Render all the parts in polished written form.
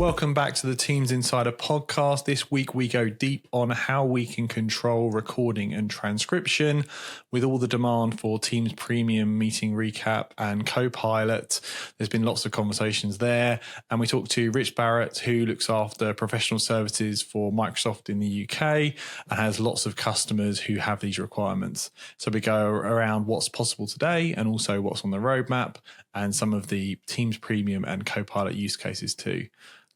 Welcome back to the Teams Insider podcast. This week we go deep on how we can control recording and transcription with all the demand for Teams Premium Meeting Recap and Copilot. There's been lots of conversations there, and we talked to Rich Barrett, who looks after professional services for Microsoft in the UK and has lots of customers who have these requirements. So we go around what's possible today and also what's on the roadmap and some of the Teams Premium and Copilot use cases too.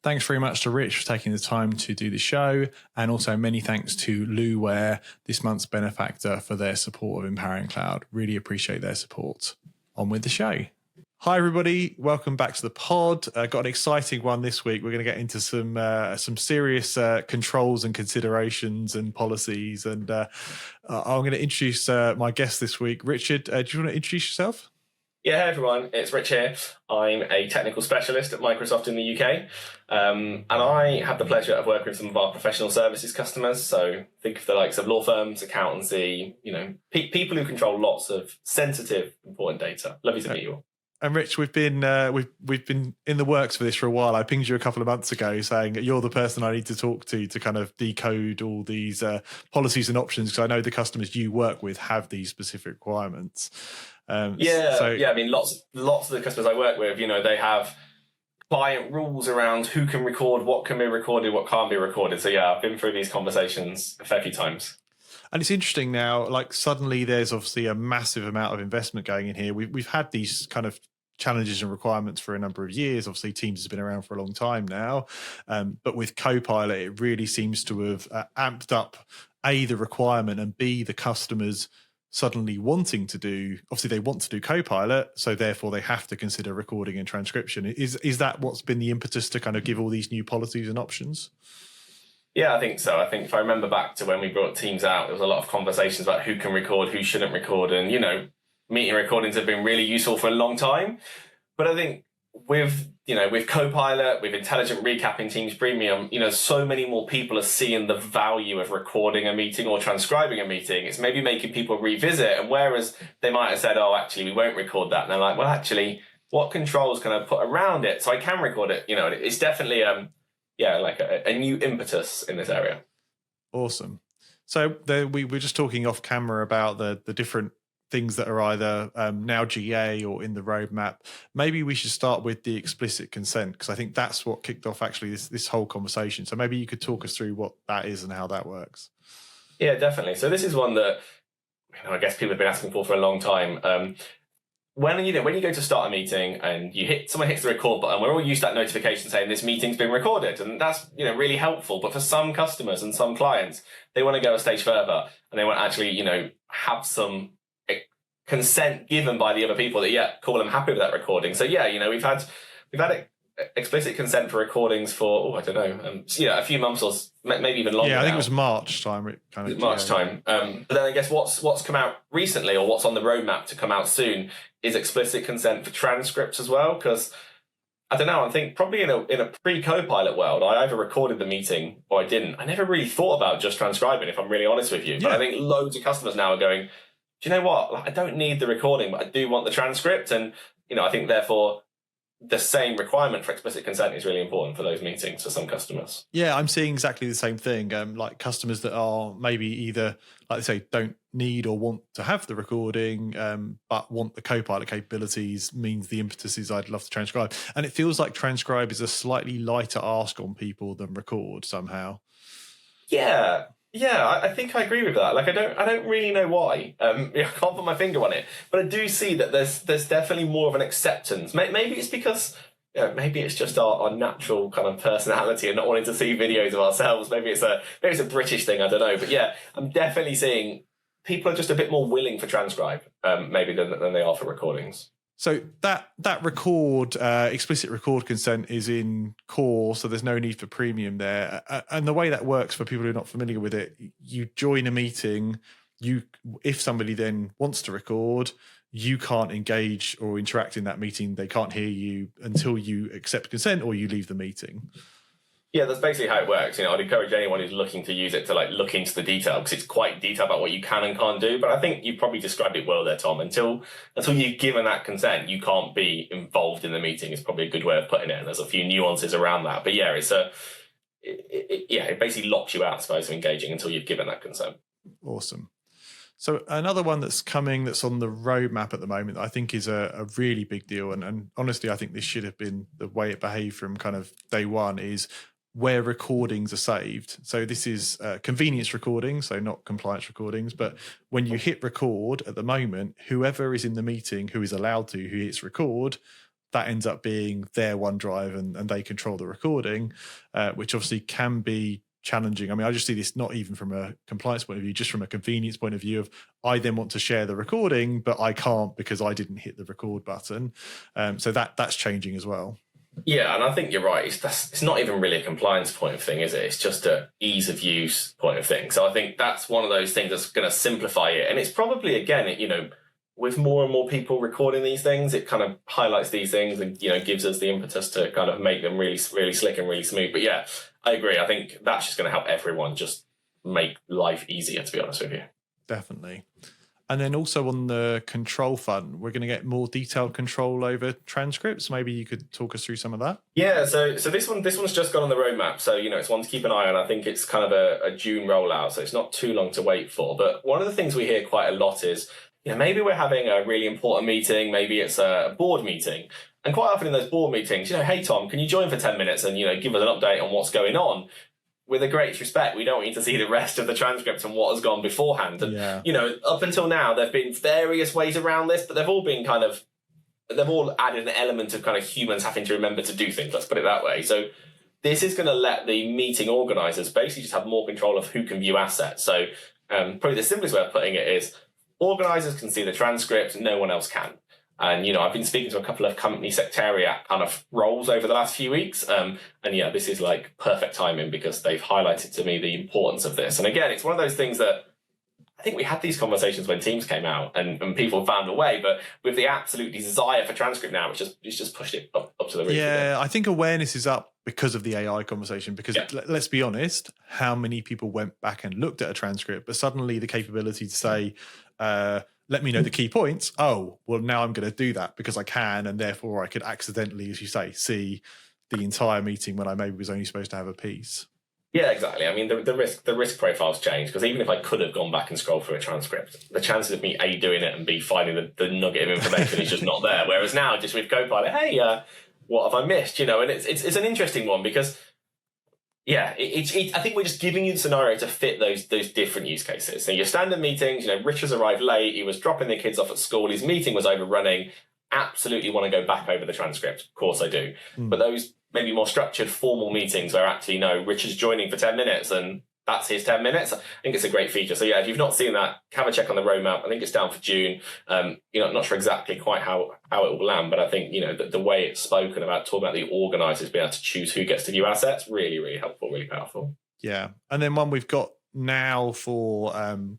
Thanks very much to Rich for taking the time to do the show, and also many thanks to Luware, this month's benefactor, for their support of Empowering Cloud. Really appreciate their support. On with the show. Hi everybody, welcome back to the pod. Got an exciting one this week. We're going to get into some serious controls and considerations and policies, and I'm going to introduce my guest this week. Richard, do you want to introduce yourself? Yeah, hey everyone, it's Rich here. I'm a technical specialist at Microsoft in the UK, and I have the pleasure of working with some of our professional services customers. So think of the likes of law firms, accountancy, people who control lots of sensitive, important data. Lovely to meet you all. And Rich, we've been in the works for this for a while. I pinged you a couple of months ago saying you're the person I need to talk to kind of decode all these policies and options, because I know the customers you work with have these specific requirements. I mean, lots of the customers I work with, they have client rules around who can record, what can be recorded, what can't be recorded. So yeah, I've been through these conversations a fair few times. And it's interesting now, like suddenly there's obviously a massive amount of investment going in here. We've had these kind of challenges and requirements for a number of years. Obviously, Teams has been around for a long time now. But with Copilot, it really seems to have amped up, A, the requirement, and B, the customers suddenly wanting to do, obviously they want to do Copilot, so therefore they have to consider recording and transcription. Is that what's been the impetus to kind of give all these new policies and options? Yeah, I think so. I think if I remember back to when we brought Teams out, there was a lot of conversations about who can record, who shouldn't record. And, meeting recordings have been really useful for a long time. But I think with Copilot, with Intelligent Recap in Teams Premium, so many more people are seeing the value of recording a meeting or transcribing a meeting. It's maybe making people revisit. And whereas they might have said, oh, actually, we won't record that. And they're like, well, actually, what controls can I put around it so I can record it? It's definitely like a new impetus in this area. Awesome. So we were just talking off camera about the different things that are either now GA or in the roadmap. Maybe we should start with the explicit consent, because I think that's what kicked off actually this whole conversation. So maybe you could talk us through what that is and how that works. Yeah, definitely. So this is one that I guess people have been asking for a long time. When you go to start a meeting and someone hits the record button, we're all used to that notification saying this meeting's been recorded, and that's really helpful. But for some customers and some clients, they want to go a stage further and they want to actually have some consent given by the other people that cool, I'm happy with that recording. So we've had explicit consent for recordings for a few months or maybe even longer. Yeah, I think now. It was March time. Time. But then I guess what's come out recently, or what's on the roadmap to come out soon, is explicit consent for transcripts as well. Because I don't know, I think probably in a pre-Copilot world, I either recorded the meeting or I didn't. I never really thought about just transcribing, if I'm really honest with you. Yeah. But I think loads of customers now are going, do you know what? I don't need the recording, but I do want the transcript. And I think therefore the same requirement for explicit consent is really important for those meetings for some customers. Yeah, I'm seeing exactly the same thing. Like customers that are maybe either, like they say, don't need or want to have the recording, but want the Copilot capabilities, means the impetus is I'd love to transcribe. And it feels like transcribe is a slightly lighter ask on people than record somehow. Yeah, I think I agree with that. Like, I don't really know why. I can't put my finger on it, but I do see that there's definitely more of an acceptance. Maybe it's because maybe it's just our natural kind of personality and not wanting to see videos of ourselves. Maybe it's a British thing. I don't know, but yeah, I'm definitely seeing people are just a bit more willing for transcribe, maybe than they are for recordings. So that explicit record consent is in core, so there's no need for premium there. And the way that works for people who are not familiar with it, you join a meeting, if somebody then wants to record, you can't engage or interact in that meeting. They can't hear you until you accept consent or you leave the meeting. Yeah, that's basically how it works. I'd encourage anyone who's looking to use it to look into the detail, because it's quite detailed about what you can and can't do. But I think you probably described it well there, Tom. Until you've given that consent, you can't be involved in the meeting. Is probably a good way of putting it. And there's a few nuances around that. But yeah, it basically locks you out, I suppose, of engaging until you've given that consent. Awesome. So another one that's coming, that's on the roadmap at the moment, I think is a really big deal. And honestly, I think this should have been the way it behaved from kind of day one, is where recordings are saved. So this is convenience recordings, so not compliance recordings. But when you hit record at the moment, whoever is in the meeting who is allowed to, who hits record, that ends up being their OneDrive, and they control the recording, which obviously can be challenging. I mean, I just see this not even from a compliance point of view, just from a convenience point of view of, I then want to share the recording, but I can't because I didn't hit the record button. So that's changing as well. Yeah, and I think you're right. It's not even really a compliance point of thing, is it? It's just a ease of use point of thing. So I think that's one of those things that's going to simplify it. And it's probably, again, with more and more people recording these things, it kind of highlights these things and, gives us the impetus to kind of make them really, really slick and really smooth. But yeah, I agree. I think that's just going to help everyone just make life easier, to be honest with you. Definitely. And then also on the control front, we're going to get more detailed control over transcripts. Maybe you could talk us through some of that. Yeah, so this one's just gone on the roadmap. So, it's one to keep an eye on. I think it's kind of a June rollout, so it's not too long to wait for. But one of the things we hear quite a lot is, maybe we're having a really important meeting, maybe it's a board meeting. And quite often in those board meetings, hey, Tom, can you join for 10 minutes and, give us an update on what's going on? With the greatest respect, we don't want you to see the rest of the transcript and what has gone beforehand. And, up until now, there have been various ways around this, but they've all added an element of kind of humans having to remember to do things, let's put it that way. So this is going to let the meeting organisers basically just have more control of who can view assets. So probably the simplest way of putting it is, organisers can see the transcript, no one else can. And, I've been speaking to a couple of company secretariat kind of roles over the last few weeks. And yeah, this is like perfect timing because they've highlighted to me the importance of this. And again, it's one of those things that I think we had these conversations when Teams came out and people found a way, but with the absolute desire for transcript now, it's just pushed it up to the roof. Yeah, I think awareness is up because of the AI conversation, because let's be honest, how many people went back and looked at a transcript, but suddenly the capability to say, let me know the key points. Oh, well, now I'm going to do that because I can, and therefore I could accidentally, as you say, see the entire meeting when I maybe was only supposed to have a piece. Yeah, exactly. I mean, the risk profile's changed, because even if I could have gone back and scrolled through a transcript, the chances of me A, doing it, and B, finding the nugget of information is just not there. Whereas now, just with Copilot, hey, what have I missed? And it's an interesting one because, yeah, I think we're just giving you the scenario to fit those different use cases. So your standard meetings, Rich has arrived late, he was dropping the kids off at school, his meeting was overrunning, absolutely want to go back over the transcript. Of course I do. But those maybe more structured formal meetings where actually, no, Rich is joining for 10 minutes and that's his 10 minutes. I think it's a great feature. So yeah, if you've not seen that, have a check on the roadmap. I think it's down for June. I'm not sure exactly quite how it will land, but I think, the way it's spoken about, talking about the organisers being able to choose who gets to view assets, really, really helpful, really powerful. Yeah. And then one we've got now for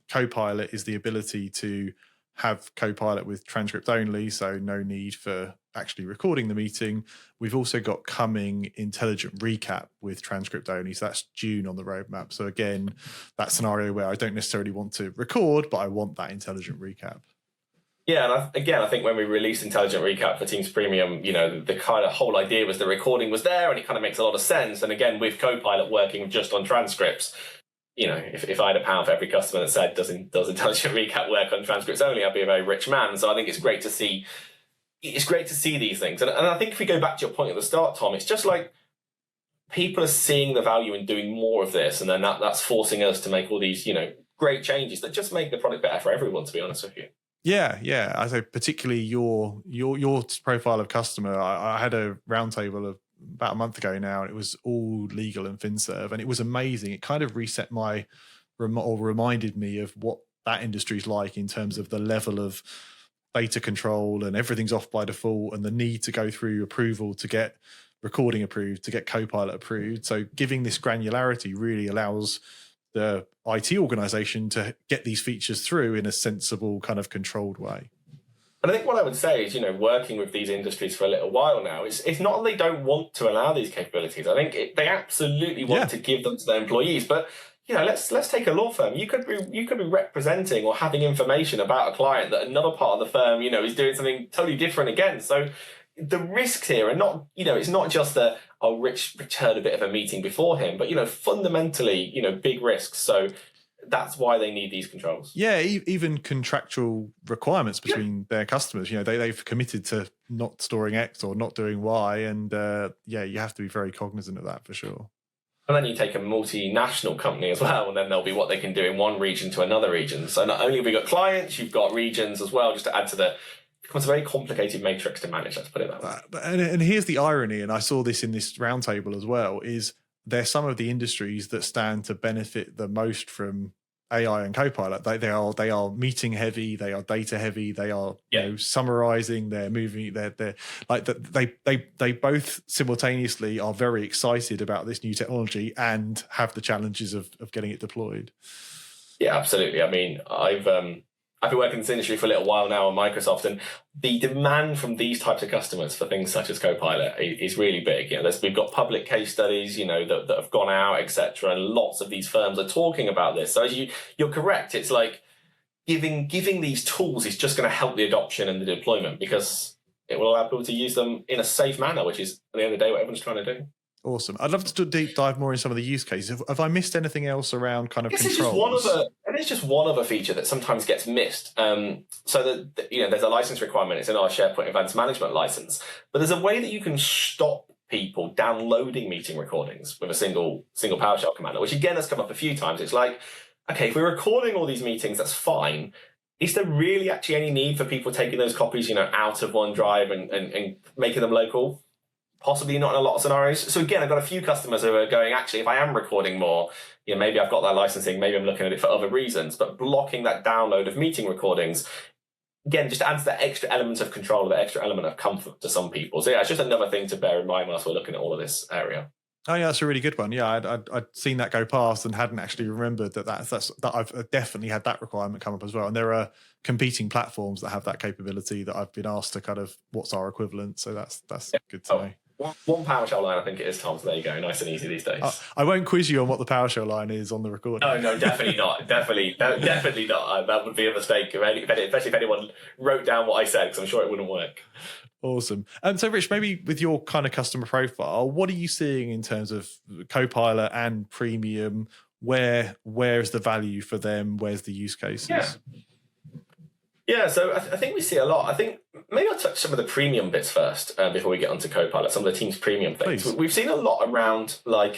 Copilot is the ability to have Copilot with transcript only, so no need for actually recording the meeting. We've also got coming Intelligent Recap with transcript only, so that's June on the roadmap. So again, that scenario where I don't necessarily want to record, but I want that Intelligent Recap. Yeah, and I think when we released Intelligent Recap for Teams Premium, the kind of whole idea was the recording was there, and it kind of makes a lot of sense. And again, with Copilot working just on transcripts, if I had £1 for every customer that said, does Intelligent Recap work on transcripts only, I'd be a very rich man. So I think it's great to see. It's great to see these things. And I think if we go back to your point at the start, Tom, it's just like people are seeing the value in doing more of this. And then that's forcing us to make all these, great changes that just make the product better for everyone, to be honest with you. Yeah. I say particularly your profile of customer. I had a roundtable of about a month ago now, and it was all legal and FinServ, and it was amazing. It kind of reset reminded me of what that industry is like in terms of the level of data control, and everything's off by default, and the need to go through approval to get recording approved, to get Copilot approved. So giving this granularity really allows the IT organization to get these features through in a sensible kind of controlled way. And I think what I would say is, working with these industries for a little while now, it's not that they don't want to allow these capabilities. I think they absolutely want to give them to their employees. But let's take a law firm. You could be representing or having information about a client that another part of the firm, is doing something totally different again. So the risks here are not, it's not just that Rich heard a bit of a meeting before him, but fundamentally, big risks. So that's why they need these controls. Yeah, even contractual requirements between their customers. They've committed to not storing X or not doing Y, and you have to be very cognizant of that for sure. And then you take a multinational company as well, and then there'll be what they can do in one region to another region. So not only have we got clients, you've got regions as well, just to add to it becomes a very complicated matrix to manage, let's put it that way. And here's the irony, and I saw this in this roundtable as well, is there's some of the industries that stand to benefit the most from AI and Copilot. They are meeting heavy, they are data heavy, they are summarizing, they're moving, they're like they both simultaneously are very excited about this new technology and have the challenges of getting it deployed. Yeah, absolutely. I mean, I've been working in this industry for a little while now on Microsoft, and the demand from these types of customers for things such as Copilot is really big. We've got public case studies, that have gone out, etc., and lots of these firms are talking about this. So you're correct. It's like giving these tools is just going to help the adoption and the deployment, because it will allow people to use them in a safe manner, which is at the end of the day what everyone's trying to do. Awesome. I'd love to deep dive more in some of the use cases. Have I missed anything else around kind of controls? It's just one other feature that sometimes gets missed. So that there's a license requirement. It's in our SharePoint Events Management license, but there's a way that you can stop people downloading meeting recordings with a single PowerShell command, which again has come up a few times. It's like, okay, if we're recording all these meetings, that's fine. Is there really actually any need for people taking those copies, out of OneDrive and making them local? Possibly not in a lot of scenarios. So again, I've got a few customers who are going, actually, if I am recording more, maybe I've got that licensing, maybe I'm looking at it for other reasons, but blocking that download of meeting recordings, again, just adds that extra element of control, that extra element of comfort to some people. So yeah, it's just another thing to bear in mind whilst we're looking at all of this area. Oh yeah, that's a really good one. Yeah, I'd seen that go past and hadn't actually remembered that I've definitely had that requirement come up as well. And there are competing platforms that have that capability that I've been asked to kind of what's our equivalent. So that's good to know. One PowerShell line, I think it is, Tom. So there you go. Nice and easy these days. I won't quiz you on what the PowerShell line is on the recording. No, definitely not. Definitely not. That would be a mistake, especially if anyone wrote down what I said, because I'm sure it wouldn't work. Awesome. So Rich, maybe with your kind of customer profile, what are you seeing in terms of Copilot and Premium? Where is the value for them? Where's the use cases? Yeah, so I think we see a lot. I think maybe I'll touch some of the premium bits first before we get onto Copilot, some of the Teams premium things. Please. We've seen a lot around like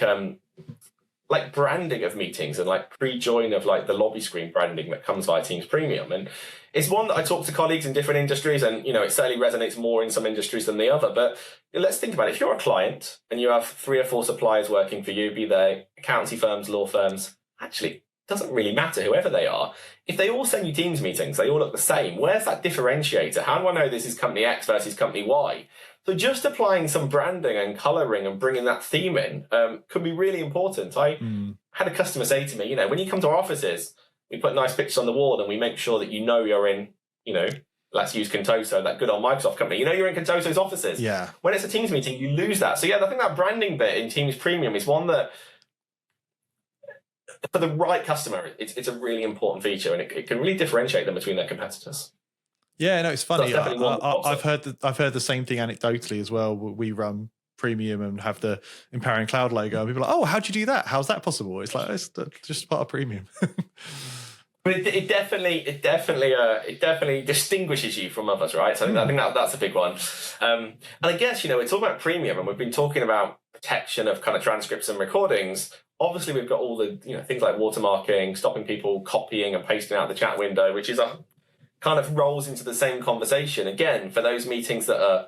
branding of meetings and like pre-join of like the lobby screen branding that comes via Teams Premium. And it's one that I talk to colleagues in different industries, and it certainly resonates more in some industries than the other. But let's think about it. If you're a client and you have 3 or 4 suppliers working for you, be they accountancy firms, law firms, actually doesn't really matter whoever they are. If they all send you Teams meetings, they all look the same. Where's that differentiator? How do I know this is company X versus company Y? So just applying some branding and colouring and bringing that theme in could be really important. I had a customer say to me, when you come to our offices, we put nice pictures on the wall and we make sure that you're in, let's use Contoso, that good old Microsoft company. You're in Contoso's offices. Yeah. When it's a Teams meeting, you lose that. So yeah, I think that branding bit in Teams Premium is one that, for the right customer, it's a really important feature, and it can really differentiate them between their competitors. Yeah, no, it's funny. So I've heard the same thing anecdotally as well. We run Premium and have the Empowering Cloud logo, and people are like, "Oh, how'd you do that? How's that possible?" It's like it's just part of Premium. But it definitely distinguishes you from others, right? So I think that's a big one. And I guess we're talking about Premium, and we've been talking about protection of kind of transcripts and recordings. Obviously, we've got all the things like watermarking, stopping people copying and pasting out the chat window, which is a kind of rolls into the same conversation. Again, for those meetings that are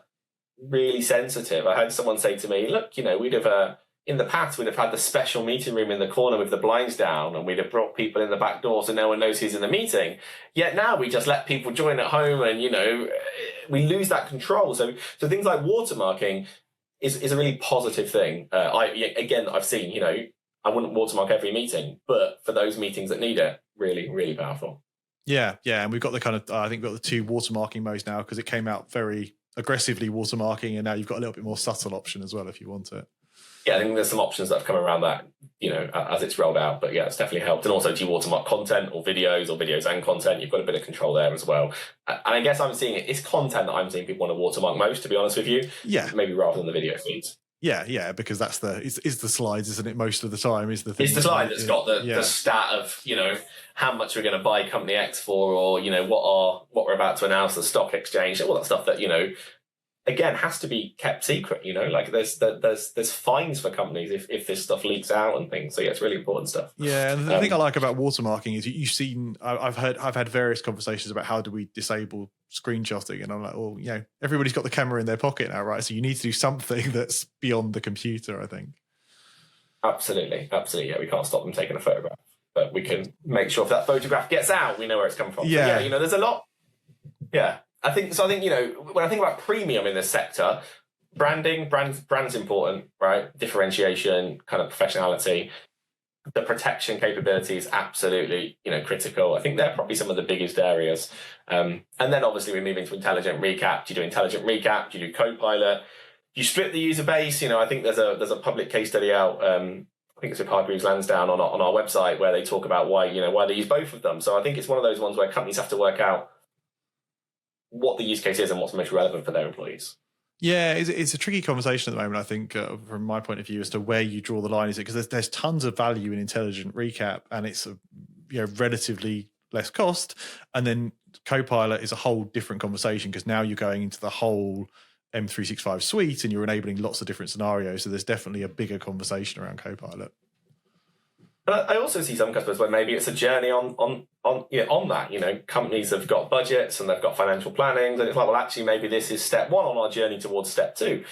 really sensitive, I had someone say to me, "Look, we'd have in the past we'd have had the special meeting room in the corner with the blinds down, and we'd have brought people in the back door so no one knows who's in the meeting. Yet now we just let people join at home, and we lose that control. So things like watermarking is a really positive thing. I've seen I wouldn't watermark every meeting, but for those meetings that need it, really, really powerful. Yeah, and we've got the kind of I think we've got the 2 watermarking modes now because it came out very aggressively watermarking, and now you've got a little bit more subtle option as well if you want it. Yeah, I think there's some options that have come around that, as it's rolled out. But yeah, it's definitely helped. And also, do you watermark content or videos and content? You've got a bit of control there as well. And I guess I'm seeing it's content that I'm seeing people want to watermark most, to be honest with you. Yeah. Maybe rather than the video feeds. Yeah, because that's is the slides, isn't it? Most of the time is the thing. It's the slide that's got the stat of, how much we're going to buy company X for, or, what we're about to announce, the stock exchange, all that stuff that, again, has to be kept secret, like there's fines for companies if this stuff leaks out and things. So yeah, it's really important stuff. Yeah, and the thing I like about watermarking is you've seen, I've had various conversations about how do we disable screenshotting, and I'm like, well, everybody's got the camera in their pocket now, right? So you need to do something that's beyond the computer, I think. Absolutely. Yeah, we can't stop them taking a photograph, but we can make sure if that photograph gets out, we know where it's come from. Yeah, so, there's a lot. Yeah. I think, when I think about premium in this sector, brand's important, right? Differentiation, kind of professionality, the protection capability is absolutely, critical. I think they're probably some of the biggest areas. And then obviously we move into intelligent recap. Do you do intelligent recap? Do you do Copilot? Do you split the user base? I think there's a public case study out. I think it's with Hargreaves Lansdown on our website where they talk about why they use both of them. So I think it's one of those ones where companies have to work out what the use case is and what's most relevant for their employees. Yeah, it's a tricky conversation at the moment, I think, from my point of view, as to where you draw the line. Is it because there's tons of value in intelligent recap, and it's relatively less cost, and then Copilot is a whole different conversation because now you're going into the whole M365 suite and you're enabling lots of different scenarios. So there's definitely a bigger conversation around Copilot. But I also see some customers where maybe it's a journey on that. Companies have got budgets and they've got financial plannings, and it's like, well, actually, maybe this is step 1 on our journey towards step 2.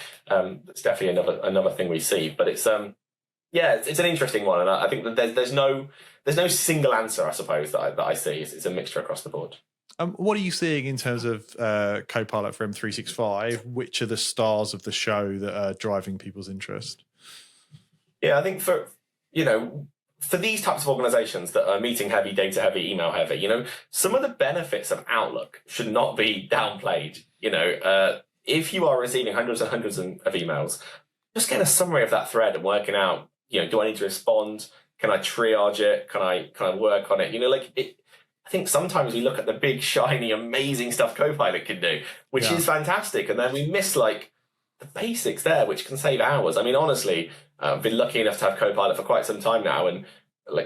It's definitely another thing we see. But it's it's an interesting one, and I think that there's no single answer, I suppose, that I see. It's a mixture across the board. What are you seeing in terms of Copilot for M365? Which are the stars of the show that are driving people's interest? Yeah, I think for these types of organizations that are meeting heavy, data heavy, email heavy, some of the benefits of Outlook should not be downplayed. If you are receiving hundreds and hundreds of emails, just get a summary of that thread and working out, do I need to respond? Can I triage it? Can I work on it? I think sometimes we look at the big, shiny, amazing stuff Copilot can do, which is fantastic. And then we miss the basics there, which can save hours. I mean, honestly, I've been lucky enough to have Copilot for quite some time now, and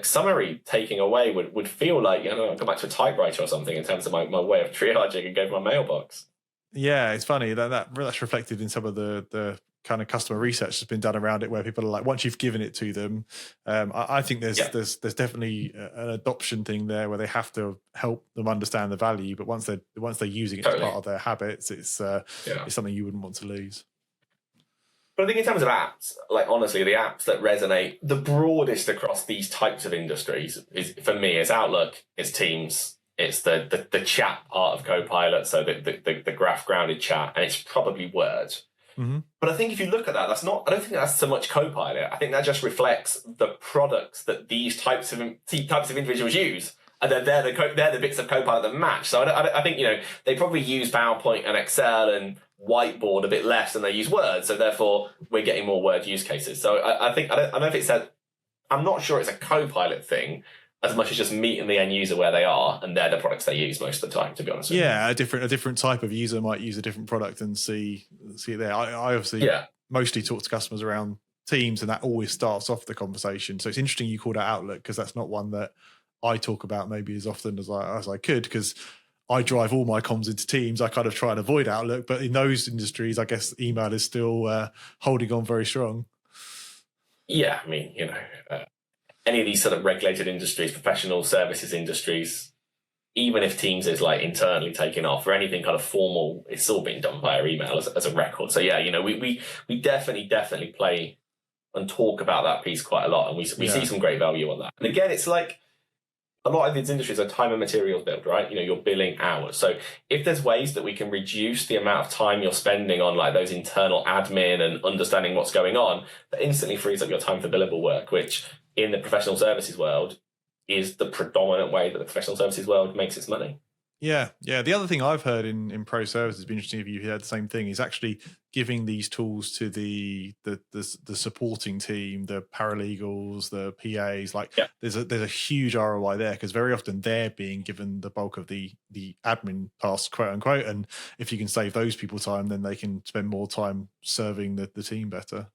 summary taking away would feel like, I'll go back to a typewriter or something in terms of my way of triaging and going to my mailbox. Yeah, it's funny that's reflected in some of the kind of customer research that's been done around it, where people are like, once you've given it to them, I think there's definitely an adoption thing there where they have to help them understand the value, but once they're using it as part of their habits, it's something you wouldn't want to lose. But I think in terms of apps, honestly, the apps that resonate the broadest across these types of industries for me is Outlook, it's Teams, it's the chat part of Copilot, so the graph grounded chat, and it's probably Word. Mm-hmm. But I think if you look at that, I don't think that's so much Copilot. I think that just reflects the products that these types of individuals use, and then they're the bits of Copilot that match. So I think they probably use PowerPoint and Excel and Whiteboard a bit less than they use Word. So therefore, we're getting more Word use cases. So I think I don't know if I'm not sure it's a Copilot thing as much as just meeting the end user where they are, and they're the products they use most of the time, to be honest with you. Yeah, a different type of user might use a different product and see it there. I obviously mostly talk to customers around Teams, and that always starts off the conversation. So it's interesting you called out Outlook, because that's not one that I talk about maybe as often as I could, because I drive all my comms into Teams. I kind of try and avoid Outlook, but in those industries, I guess email is still holding on very strong. Yeah, I mean, any of these sort of regulated industries, professional services industries, even if Teams is internally taking off or anything kind of formal, it's all being done via email as a record. So yeah, we definitely play and talk about that piece quite a lot, and we see some great value on that. And again, it's a lot of these industries are time and materials built, right? You're billing hours. So if there's ways that we can reduce the amount of time you're spending on those internal admin and understanding what's going on, that instantly frees up your time for billable work, which in the professional services world, is the predominant way that the professional services world makes its money. Yeah. The other thing I've heard in pro services, it'd be interesting if you heard the same thing, is actually giving these tools to the supporting team, the paralegals, the PAs. Like, there's a huge ROI there, because very often they're being given the bulk of the admin tasks, quote unquote. And if you can save those people time, then they can spend more time serving the team better.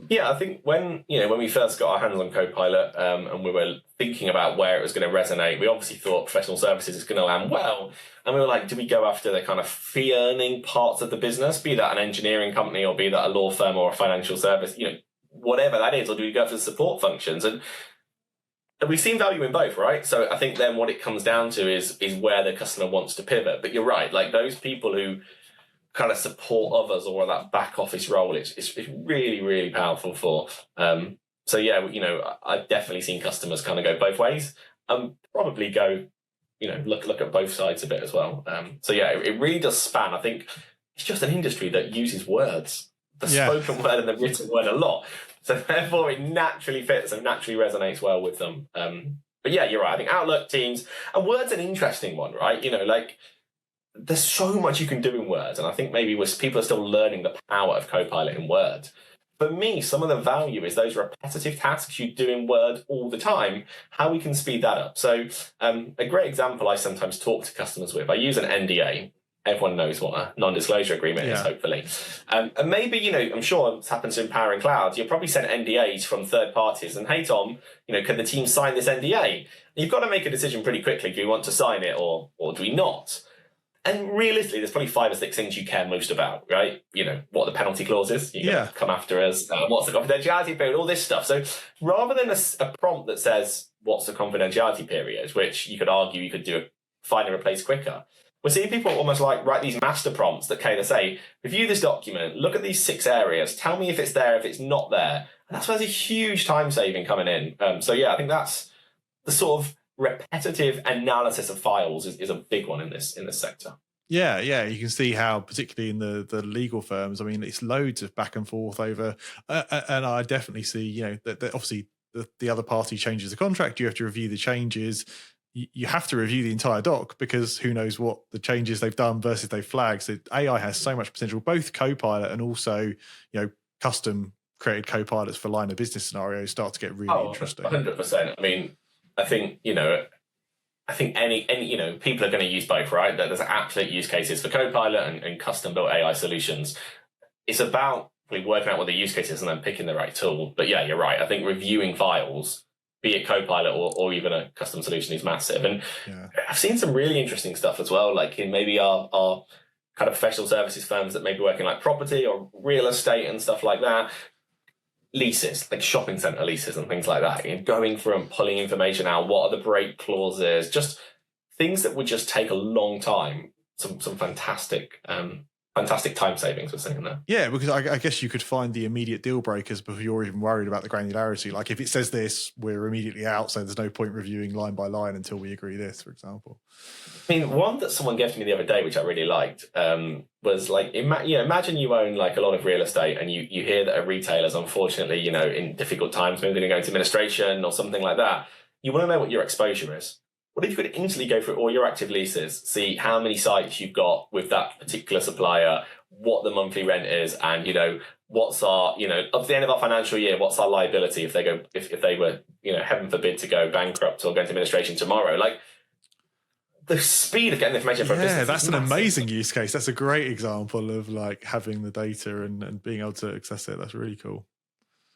Yeah, I think when we first got our hands on Copilot and we were thinking about where it was going to resonate, we obviously thought professional services is going to land well. And we were like, do we go after the kind of fee-earning parts of the business, be that an engineering company or be that a law firm or a financial service, whatever that is, or do we go after the support functions? And we've seen value in both, right? So I think then what it comes down to is where the customer wants to pivot. But you're right, like those people who kind of support others or that back office role, it's really, really powerful for. So yeah, I've definitely seen customers kind of go both ways. Probably go, look at both sides a bit as well. So yeah, it really does span. I think it's just an industry that uses words, the spoken word and the written word a lot. So therefore it naturally fits and naturally resonates well with them. But yeah, you're right. I think Outlook, Teams, and Word's an interesting one, right? There's so much you can do in Word, and I think maybe people are still learning the power of Copilot in Word. For me, some of the value is those repetitive tasks you do in Word all the time, how we can speed that up. So a great example I sometimes talk to customers with, I use an NDA. Everyone knows what a non-disclosure agreement is, hopefully. And maybe, I'm sure it's happened to Empowering Cloud, you'll probably send NDAs from third parties, and hey, Tom, can the team sign this NDA? And you've got to make a decision pretty quickly. Do we want to sign it or do we not? And realistically, there's probably 5 or 6 things you care most about, right? What are the penalty clauses? You got to come after us. What's the confidentiality period? All this stuff. So rather than a prompt that says, what's the confidentiality period, which you could argue you could do find and replace quicker, we're seeing people almost like write these master prompts that kind of say, review this document, look at these 6 areas, tell me if it's there, if it's not there. And that's why there's a huge time saving coming in. So yeah, I think that's the sort of repetitive analysis of files is a big one in this sector. Yeah, you can see how, particularly in the legal firms, I mean, it's loads of back and forth over, and I definitely see, that obviously the other party changes the contract, you have to review the changes, you have to review the entire doc, because who knows what the changes they've done versus they've flagged. So AI has so much potential, both Copilot and also, custom created Copilots for line of business scenarios start to get really interesting. 100%. I mean, I think, any people are going to use both, right? There's absolute use cases for Copilot and custom-built AI solutions. It's about working out what the use case is and then picking the right tool. But yeah, you're right. I think reviewing files, be it Copilot or even a custom solution, is massive. And I've seen some really interesting stuff as well, like in maybe our kind of professional services firms that may be working like property or real estate and stuff like that. Leases, like shopping centre leases and things like that, going through and pulling information out. What are the break clauses? Just things that would just take a long time. Some fantastic time savings we're seeing there. Yeah, because I guess you could find the immediate deal breakers before you're even worried about the granularity. Like if it says this, we're immediately out, so there's no point reviewing line by line until we agree this, for example. I mean, one that someone gave to me the other day, which I really liked, was like, imagine you own like a lot of real estate and you hear that a retailer's unfortunately, in difficult times, maybe they're going to go into administration or something like that. You want to know what your exposure is. What if you could instantly go through all your active leases, see how many sites you've got with that particular supplier, what the monthly rent is, and what's our, up to the end of our financial year, what's our liability if they were, heaven forbid, to go bankrupt or go into administration tomorrow? Like, the speed of getting information from business. Yeah, that's an amazing use case. That's a great example of like having the data and being able to access it. That's really cool.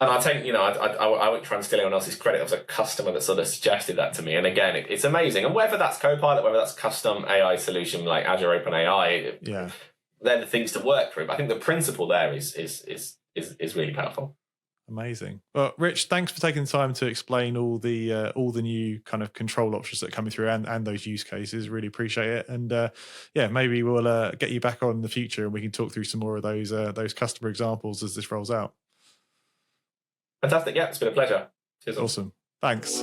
And I take, I won't try and steal anyone else's credit. It was a customer that sort of suggested that to me. And again, it's amazing. And whether that's Copilot, whether that's custom AI solution like Azure OpenAI, they're the things to work through. But I think the principle there is really powerful. Amazing. Well, Rich, thanks for taking the time to explain all the new kind of control options that are coming through and those use cases. Really appreciate it. And maybe we'll get you back on in the future and we can talk through some more of those customer examples as this rolls out. Fantastic. Yeah, it's been a pleasure. Cheers. Awesome. Thanks.